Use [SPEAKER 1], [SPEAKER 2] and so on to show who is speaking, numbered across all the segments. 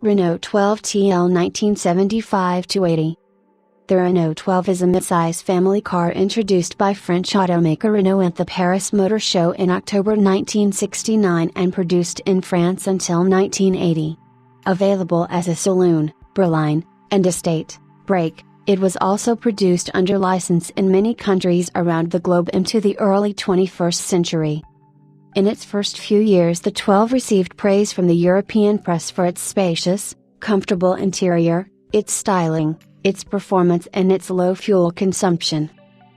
[SPEAKER 1] Renault 12 TL 1975-80. The Renault 12 is a midsize family car introduced by French automaker Renault at the Paris Motor Show in October 1969 and produced in France until 1980. Available as a saloon, berline, and estate brake, it was also produced under license in many countries around the globe into the early 21st century. In its first few years, the 12 received praise from the European press for its spacious, comfortable interior, its styling, its performance and its low fuel consumption.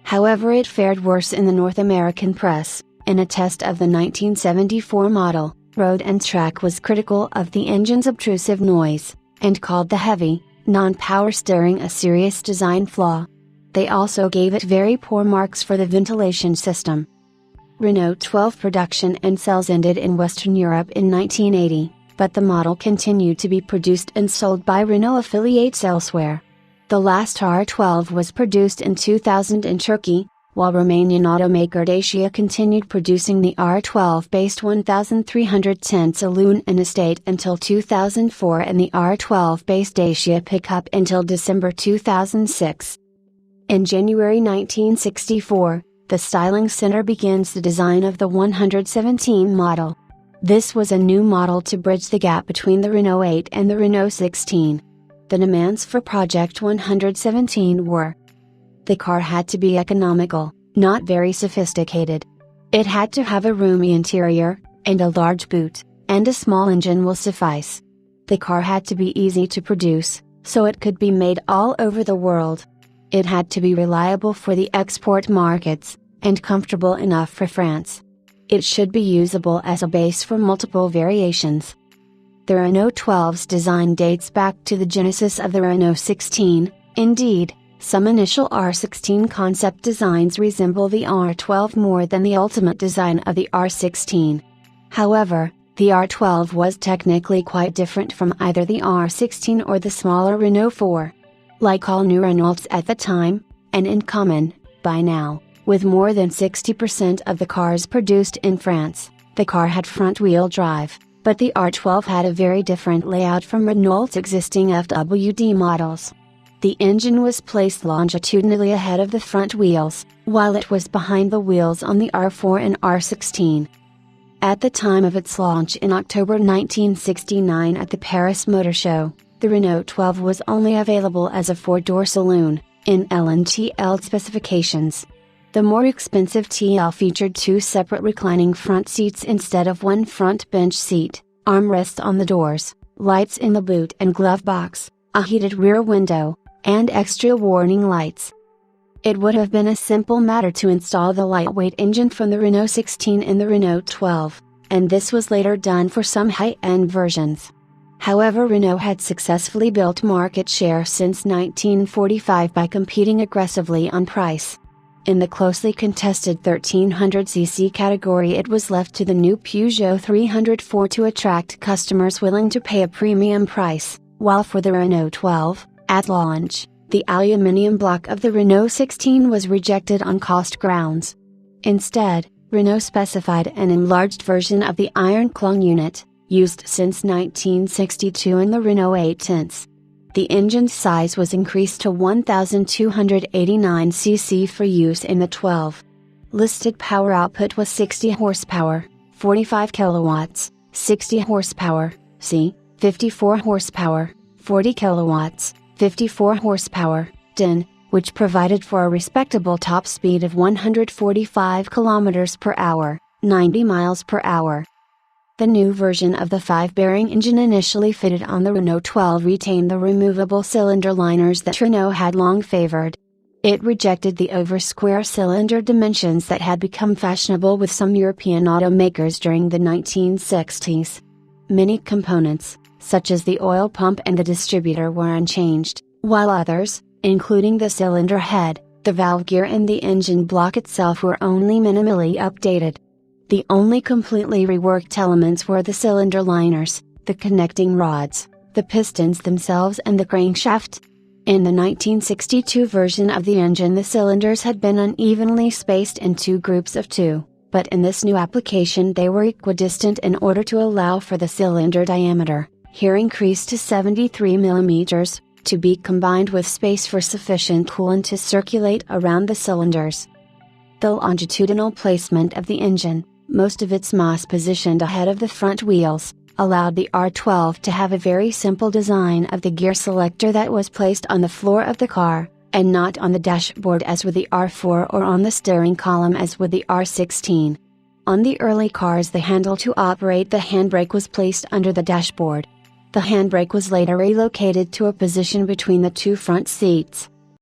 [SPEAKER 1] However, it fared worse in the North American press. In a test of the 1974 model, Road and Track was critical of the engine's obtrusive noise, and called the heavy, non-power steering a serious design flaw. They also gave it very poor marks for the ventilation system. Renault 12 production and sales ended in Western Europe in 1980, but the model continued to be produced and sold by Renault affiliates elsewhere. The last R12 was produced in 2000 in Turkey, while Romanian automaker Dacia continued producing the R12-based 1310 saloon and estate until 2004 and the R12-based Dacia pickup until December 2006. In January 1964, the Styling Center begins the design of the 117 model. This was a new model to bridge the gap between the Renault 8 and the Renault 16. The demands for Project 117 were: the car had to be economical, not very sophisticated. It had to have a roomy interior, and a large boot, and a small engine will suffice. The car had to be easy to produce, so it could be made all over the world. It had to be reliable for the export markets, and comfortable enough for France. It should be usable as a base for multiple variations. The Renault 12's design dates back to the genesis of the Renault 16, indeed, some initial R16 concept designs resemble the R12 more than the ultimate design of the R16. However, the R12 was technically quite different from either the R16 or the smaller Renault 4. Like all new Renaults at the time, and in common, by now, with more than 60% of the cars produced in France, the car had front-wheel drive. But the R12 had a very different layout from Renault's existing FWD models. The engine was placed longitudinally ahead of the front wheels, while it was behind the wheels on the R4 and R16. At the time of its launch in October 1969 at the Paris Motor Show, the Renault 12 was only available as a four-door saloon, in L and TL specifications. The more expensive TL featured two separate reclining front seats instead of one front bench seat, armrests on the doors, lights in the boot and glove box, a heated rear window, and extra warning lights. It would have been a simple matter to install the lightweight engine from the Renault 16 in the Renault 12, and this was later done for some high-end versions. However, Renault had successfully built market share since 1945 by competing aggressively on price. In the closely contested 1300cc category, it was left to the new Peugeot 304 to attract customers willing to pay a premium price, while for the Renault 12, at launch, the aluminium block of the Renault 16 was rejected on cost grounds. Instead, Renault specified an enlarged version of the iron clung unit, used since 1962 in the Renault 8 since. The engine's size was increased to 1289 cc for use in the 12. Listed power output was 60 horsepower, 45 kilowatts, 60 horsepower, c. 54 horsepower, 40 kilowatts, 54 horsepower, DIN, which provided for a respectable top speed of 145 km per hour, 90 miles per hour. The new version of the 5-bearing engine initially fitted on the Renault 12 retained the removable cylinder liners that Renault had long favored. It rejected the over-square cylinder dimensions that had become fashionable with some European automakers during the 1960s. Many components, such as the oil pump and the distributor, were unchanged, while others, including the cylinder head, the valve gear and the engine block itself, were only minimally updated. The only completely reworked elements were the cylinder liners, the connecting rods, the pistons themselves and the crankshaft. In the 1962 version of the engine, the cylinders had been unevenly spaced in two groups of two, but in this new application they were equidistant in order to allow for the cylinder diameter, here increased to 73 mm, to be combined with space for sufficient coolant to circulate around the cylinders. The longitudinal placement of the engine, most of its mass positioned ahead of the front wheels, allowed the R12 to have a very simple design of the gear selector that was placed on the floor of the car, and not on the dashboard as with the R4 or on the steering column as with the R16. On the early cars, the handle to operate the handbrake was placed under the dashboard. The handbrake was later relocated to a position between the two front seats.